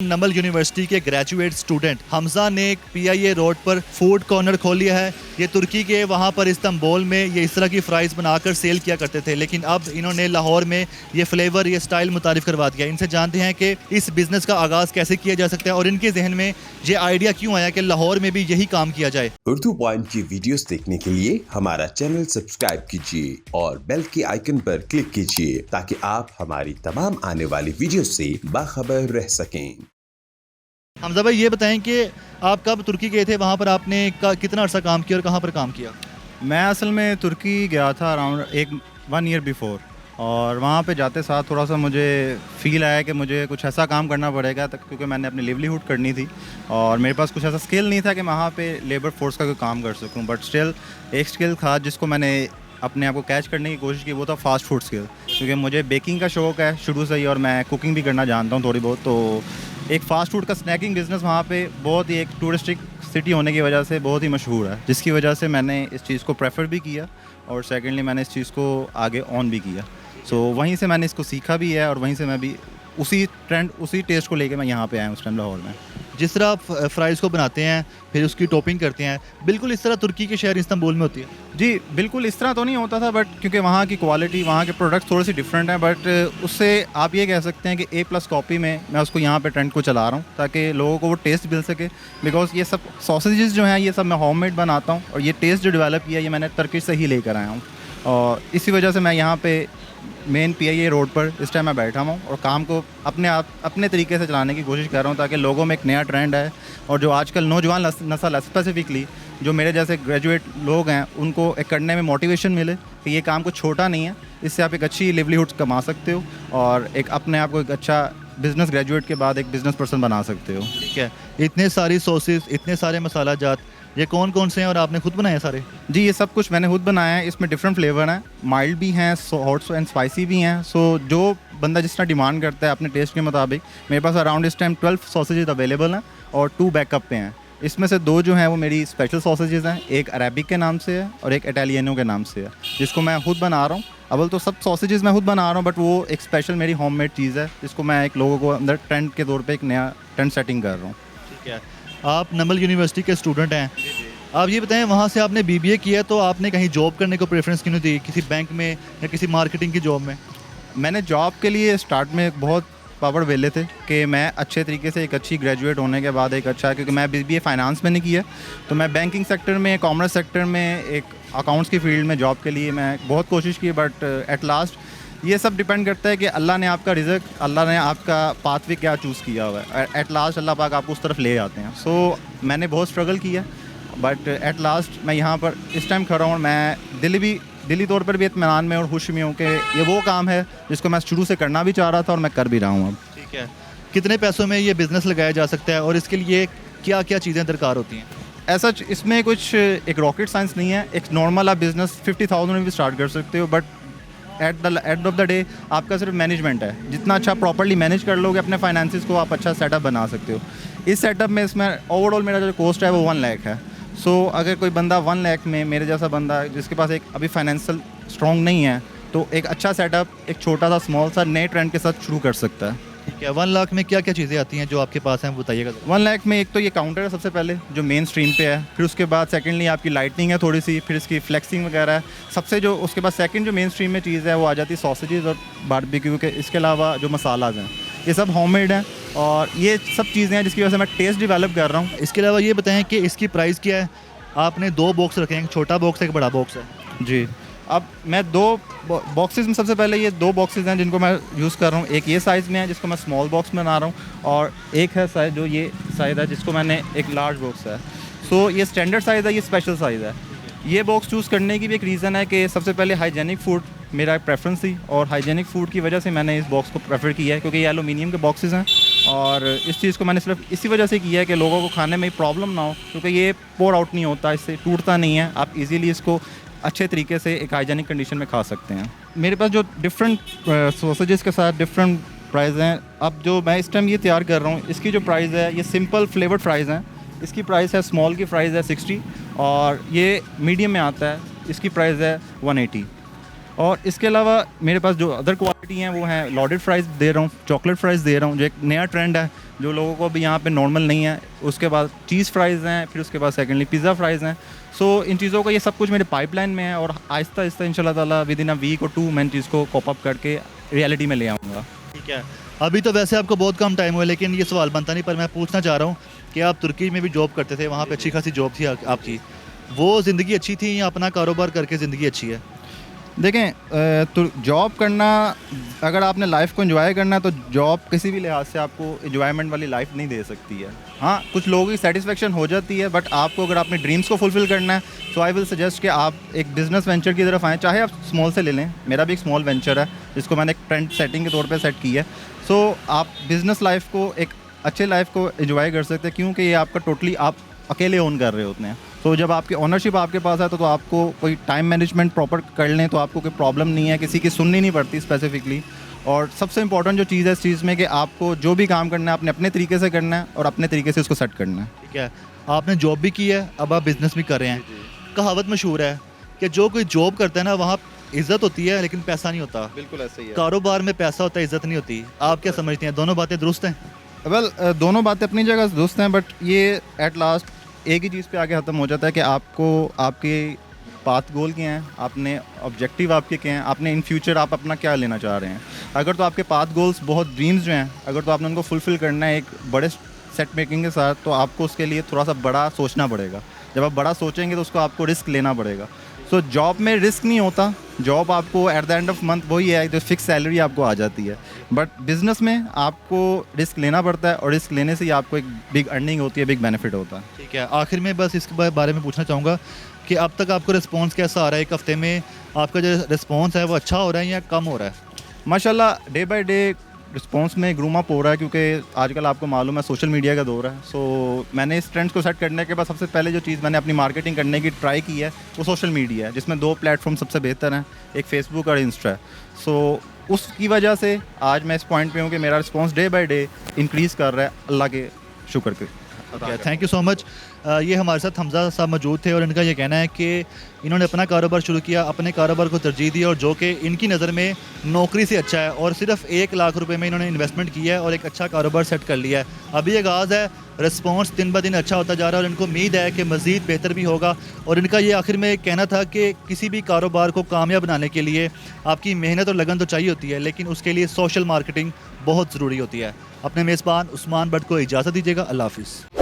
नमल university के graduate student Hamza ने एक पीआईए रोड पर फूड कॉर्नर खोल लिया है। ये तुर्की के वहाँ पर इस्तांबुल में ये इस तरह की फ्राइज़ बनाकर सेल किया करते थे, लेकिन अब इन्होंने लाहौर में ये फ्लेवर ये स्टाइल मुतारिफ करवा दिया। इनसे जानते हैं कि इस बिज़नेस का आगाज़ कैसे किया जा सकता है और इनके जहन में ये आइडिया क्यों आया कि लाहौर में भी यही काम किया जाए। उर्दू पॉइंट की वीडियोस देखने के लिए हमारा चैनल सब्सक्राइब कीजिए और बेल के आइकन पर क्लिक कीजिए ताकि आप हमारी तमाम आने वाली वीडियो से बाखबर रह सकें। हमजा भाई, ये बताएं कि आप कब तुर्की गए थे, वहाँ पर आपने कितना अर्सा काम किया और कहाँ पर काम किया? मैं असल में तुर्की गया था अराउंड 1 ईयर बिफोर, और वहाँ पे जाते साथ थोड़ा सा मुझे फ़ील आया कि मुझे कुछ ऐसा काम करना पड़ेगा क्योंकि मैंने अपनी लिवलीहुड करनी थी और मेरे पास कुछ ऐसा स्किल नहीं था कि मैं वहाँ पे लेबर फोर्स का कोई काम कर सकूँ। बट स्टिल एक स्किल था जिसको मैंने अपने आप को कैच करने की कोशिश की, वो था फास्ट फूड स्किल। क्योंकि मुझे बेकिंग का शौक़ है शुरू से ही और मैं कुकिंग भी करना जानता हूँ थोड़ी बहुत। तो एक फ़ास्ट फूड का स्नैकिंग बिज़नेस वहाँ पे बहुत ही एक टूरिस्टिक सिटी होने की वजह से बहुत ही मशहूर है, जिसकी वजह से मैंने इस चीज़ को प्रेफर भी किया और सेकेंडली मैंने इस चीज़ को आगे ऑन भी किया। सो वहीं से मैंने इसको सीखा भी है और वहीं से मैं भी उसी ट्रेंड उसी टेस्ट को लेके मैं यहाँ पे आया उस टाइम लाहौर में। जिस तरह आप फ्राइज़ को बनाते हैं फिर उसकी टॉपिंग करते हैं, बिल्कुल इस तरह तुर्की के शहर इस्तांबुल में होती है? जी बिल्कुल इस तरह तो नहीं होता था, बट क्योंकि वहाँ की क्वालिटी, वहाँ के प्रोडक्ट्स थोड़ी सी डिफरेंट हैं। बट उससे आप ये कह सकते हैं कि A+ कॉपी में मैं उसको यहाँ पे ट्रेंड को चला रहा हूँ ताकि लोगों को वो टेस्ट मिल सके। बिकॉज ये सब सॉसेजेस जो हैं ये सब मैं होममेड बनाता हूँ और ये टेस्ट जो डेवलप किया ये मैंने टर्किश से ही लेकर आया हूँ। और इसी वजह से मैं यहाँ पे मेन PIA रोड पर इस टाइम मैं बैठा हूँ और काम को अपने तरीके से चलाने की कोशिश कर रहा हूँ ताकि लोगों में एक नया ट्रेंड है और जो आजकल नौजवान नस्ल है, स्पेसिफिकली जो मेरे जैसे ग्रेजुएट लोग हैं, उनको एक करने में मोटिवेशन मिले कि ये काम को छोटा नहीं है, इससे आप एक अच्छी लिवलीहुड कमा सकते हो और एक अपने आप को एक अच्छा बिज़नेस ग्रेजुएट के बाद एक बिज़नेस पर्सन बना सकते हो। ठीक है, इतने सारी सॉसेस, इतने सारे मसाला जात, ये कौन कौन से हैं और आपने खुद बनाए सारे? जी ये सब कुछ मैंने खुद बनाया है। इसमें डिफरेंट फ्लेवर हैं, माइल्ड भी हैं, हॉट एंड स्पाइसी भी हैं। सो जो बंदा जिस तरह डिमांड करता है अपने टेस्ट के मुताबिक, मेरे पास अराउंड इस टाइम 12 सॉसेजेस अवेलेबल हैं और 2 बैकअप पे हैं। इसमें से 2 जो हैं वो मेरी स्पेशल सॉसेजेस हैं, एक अरेबिक के नाम से है और एक इटालियनो के नाम से है, जिसको मैं खुद बना रहा हूँ। अव्वल तो सब सॉसेजेस मैं खुद बना रहा हूँ, बट वो एक स्पेशल मेरी होममेड चीज़ है जिसको मैं एक लोगों को अंदर ट्रेंड के तौर पे एक नया ट्रेंड सेटिंग कर रहा हूँ। ठीक है, आप नमल यूनिवर्सिटी के स्टूडेंट हैं, आप ये बताएं वहाँ से आपने BBA किया तो आपने कहीं जॉब करने को प्रेफरेंस क्यों दी, किसी बैंक में या किसी मार्केटिंग की जॉब में? मैंने जॉब के लिए स्टार्ट में बहुत पापड़ वेले थे कि मैं अच्छे तरीके से एक अच्छी ग्रेजुएट होने के बाद एक अच्छा, क्योंकि मैं BBA फाइनेंस में नहीं किया, तो मैं बैंकिंग सेक्टर में, कॉमर्स सेक्टर में, एक अकाउंट्स की फील्ड में जॉब के लिए मैं बहुत कोशिश की। बट एट लास्ट ये सब डिपेंड करता है कि अल्लाह ने आपका रिज़्क, अल्लाह ने आपका पाथवे क्या चूज़ किया हुआ है। एट लास्ट अल्लाह पाक आपको उस तरफ ले जाते हैं। सो मैंने बहुत स्ट्रगल किया, बट एट लास्ट मैं यहाँ पर इस टाइम खड़ा हूँ। मैं दिली तौर पर भी इत्मीनान में और खुश में हूँ कि ये वो काम है जिसको मैं शुरू से करना भी चाह रहा था और मैं कर भी रहा हूँ अब। ठीक है, कितने पैसों में ये बिज़नेस लगाया जा सकता है और इसके लिए क्या क्या चीज़ें दरकार होती हैं? ऐसा इसमें कुछ एक रॉकेट साइंस नहीं है। एक नॉर्मल आप बिज़नेस 50,000 में भी स्टार्ट कर सकते हो, but at the end of the day आपका सिर्फ मैनेजमेंट है। जितना अच्छा प्रॉपर्ली मैनेज कर लोगे अपने फाइनेंसिस को, आप अच्छा सेटअप बना सकते हो। इस सेटअप में इसमें ओवरऑल मेरा जो कॉस्ट है वो 1 लाख है। सो अगर कोई बंदा 1 लाख में, मेरे जैसा बंदा जिसके पास एक अभी फाइनेंशियल स्ट्रॉन्ग नहीं है, तो एक अच्छा सेटअप एक छोटा सा स्मॉल सा नए ट्रेंड के साथ शुरू कर सकता है। ठीक है, 1 लाख में क्या क्या चीज़ें आती हैं जो आपके पास हैं, बताइएगा। 1 लाख में एक तो ये काउंटर है सबसे पहले जो मेन स्ट्रीम पे है, फिर उसके बाद सेकेंडली आपकी लाइटनिंग है थोड़ी सी, फिर इसकी फ्लेक्सिंग वगैरह है सबसे जो। उसके बाद सेकंड जो मेन स्ट्रीम में चीज़ है वो आ जाती है सॉसेजेस और बारबेक्यू के। इसके अलावा जो मसालाज हैं ये सब होममेड हैं और ये सब चीज़ें हैं जिसकी वजह से मैं टेस्ट डेवलप कर रहा हूँ। इसके अलावा ये बताएं कि इसकी प्राइस क्या है? आपने 2 बॉक्स रखे हैं, एक छोटा बॉक्स है, एक बड़ा बॉक्स है। जी, अब मैं 2 बॉक्सेस में, सबसे पहले ये 2 बॉक्सेस हैं जिनको मैं यूज़ कर रहा हूँ। एक ये साइज़ में है जिसको मैं स्मॉल बॉक्स में बना रहा हूँ और एक है साइज़ जो ये साइज़ है जिसको मैंने एक लार्ज बॉक्स है। सो ये स्टैंडर्ड साइज़ है, ये स्पेशल साइज़ है। ये बॉक्स चूज़ करने की भी एक रीज़न है कि सबसे पहले हाइजेनिक फूड मेरा एक प्रेफरेंस थी और हाइजेनिक फूड की वजह से मैंने इस बॉक्स को प्रेफर किया है, क्योंकि ये एलुमिनियम के बॉक्सेस हैं और इस चीज़ को मैंने सिर्फ इसी वजह से किया है कि लोगों को खाने में प्रॉब्लम ना हो, क्योंकि ये पोर आउट नहीं होता, इससे टूटता नहीं है, आप इजीली इसको अच्छे तरीके से एक हाइजेनिक कंडीशन में खा सकते हैं। मेरे पास जो डिफरेंट सॉसेजेस के साथ डिफरेंट प्राइस हैं। अब जो मैं इस टाइम ये तैयार कर रहा हूँ इसकी जो प्राइस है, ये सिंपल फ्लेवर्ड फ्राइज़ हैं। इसकी प्राइस है, स्मॉल की प्राइस है 60 और ये मीडियम में आता है, इसकी प्राइस है 180। और इसके अलावा मेरे पास जो अदर क्वालिटी हैं वो हैं लॉडेड फ्राइज़ दे रहा हूँ, चॉकलेट फ्राइज़ दे रहा हूँ, जो एक नया ट्रेंड है जो लोगों को अभी यहाँ पे नॉर्मल नहीं है। उसके बाद चीज़ फ्राइज़ हैं, फिर उसके बाद सेकेंडली पिज़्ज़ा फ्राइज़ हैं। सो इन चीज़ों का ये सब कुछ मेरे पाइपलाइन में है और आहिस्ता आहिस्ता इंशाल्लाह ताला विद इन अ वीक और 2 मैं इन चीज़ को कॉप अप करके रियलिटी में ले आऊँगा। ठीक है, अभी तो वैसे आपको बहुत कम टाइम हुआ, लेकिन ये सवाल बनता नहीं, पर मैं पूछना चाह रहा हूँ कि आप तुर्की में भी जॉब करते थे, वहाँ पे अच्छी खासी जॉब थी आपकी, वो ज़िंदगी अच्छी थी या अपना कारोबार करके ज़िंदगी अच्छी है? देखें, तो जॉब करना, अगर आपने लाइफ को एंजॉय करना है तो जॉब किसी भी लिहाज से आपको एंजॉयमेंट वाली लाइफ नहीं दे सकती है। हाँ, कुछ लोगों की सेटिस्फेक्शन हो जाती है, बट आपको अगर अपने ड्रीम्स को फुलफिल करना है तो आई विल सजेस्ट कि आप एक बिज़नेस वेंचर की तरफ आएँ, चाहे आप स्मॉल से ले लें। मेरा भी एक स्मॉल वेंचर है जिसको मैंने एक ट्रेंड सेटिंग के तौर पर सेट की है। सो आप बिज़नेस लाइफ को, एक अच्छे लाइफ को एंजॉय कर सकते हैं, क्योंकि ये आपका टोटली आप अकेले ओन कर रहे होते हैं। तो जब आपकी ओनरशिप आपके पास है तो आपको कोई टाइम मैनेजमेंट प्रॉपर कर लें तो आपको कोई प्रॉब्लम नहीं है, किसी की सुननी नहीं पड़ती स्पेसिफिकली। और सबसे इंपॉर्टेंट जो चीज़ है इस चीज़ में कि आपको जो भी काम करना है आपने अपने तरीके से करना है और अपने तरीके से उसको सेट करना है। ठीक है, आपने जॉब भी की है, अब आप बिज़नेस भी कर रहे हैं। कहावत मशहूर है कि जो कोई जॉब करता है ना, वहाँ इज़्ज़त होती है लेकिन पैसा नहीं होता। बिल्कुल ऐसे ही है। कारोबार में पैसा होता है, इज़्ज़त नहीं होती। आप क्या समझते हैं, दोनों बातें दुरुस्त हैं? वेल, दोनों बातें अपनी जगह दुरुस्त हैं, बट ये एट लास्ट एक ही चीज़ पे आके ख़त्म हो जाता है कि आपको आपके पाथ गोल क्या हैं, आपने ऑब्जेक्टिव आपके क्या हैं, आपने इन फ्यूचर आप अपना क्या लेना चाह रहे हैं। अगर तो आपके पाथ गोल्स बहुत ड्रीम्स जो हैं, अगर तो आपने उनको फुलफ़िल करना है एक बड़े सेट मेकिंग के साथ, तो आपको उसके लिए थोड़ा सा बड़ा सोचना पड़ेगा। जब आप बड़ा सोचेंगे तो उसको आपको रिस्क लेना पड़ेगा। सो जॉब में रिस्क नहीं होता, जॉब आपको at the end of month वही है, जो फिक्स सैलरी आपको आ जाती है। बट बिज़नेस में आपको रिस्क लेना पड़ता है और रिस्क लेने से ही आपको एक बिग अर्निंग होती है, बिग बेनिफिट होता है। ठीक है, आखिर में बस इसके बारे में पूछना चाहूँगा कि अब तक आपको रिस्पॉन्स कैसा आ रहा है? एक हफ़्ते में आपका जो रिस्पॉन्स है वो अच्छा हो रहा है या कम हो रहा है? माशाल्लाह डे बाय डे रिस्पॉन्स में ग्रूम अप हो रहा है, क्योंकि आजकल आपको मालूम है सोशल मीडिया का दौर है। सो मैंने इस ट्रेंड्स को सेट करने के बाद सबसे पहले जो चीज़ मैंने अपनी मार्केटिंग करने की ट्राई की है वो सोशल मीडिया है, जिसमें 2 प्लेटफॉर्म सबसे बेहतर हैं, एक फ़ेसबुक और इंस्टा है। सो उसकी वजह से आज मैं इस पॉइंट पे हूँ कि मेरा response day by day increase कर रहा है, अल्लाह के शुक्र के। Thank you so much. ये हमारे साथ हमज़ा साहब मौजूद थे और इनका ये कहना है कि इन्होंने अपना कारोबार शुरू किया, अपने कारोबार को तरजीह दी और जो कि इनकी नज़र में नौकरी से अच्छा है, और सिर्फ 1 लाख रुपए में इन्होंने इन्वेस्टमेंट किया है और एक अच्छा कारोबार सेट कर लिया है। अभी आगाज़ है, रिस्पॉन्स दिन ब दिन अच्छा होता जा रहा है और इनको उम्मीद है कि मज़ीद बेहतर भी होगा। और इनका ये आखिर में कहना था कि किसी भी कारोबार को कामयाब बनाने के लिए आपकी मेहनत और लगन तो चाहिए होती है, लेकिन उसके लिए सोशल मार्केटिंग बहुत ज़रूरी होती है। अपने मेज़बान उस्मान भट्ट को इजाज़त दीजिएगा। अल्लाह हाफ़िज़।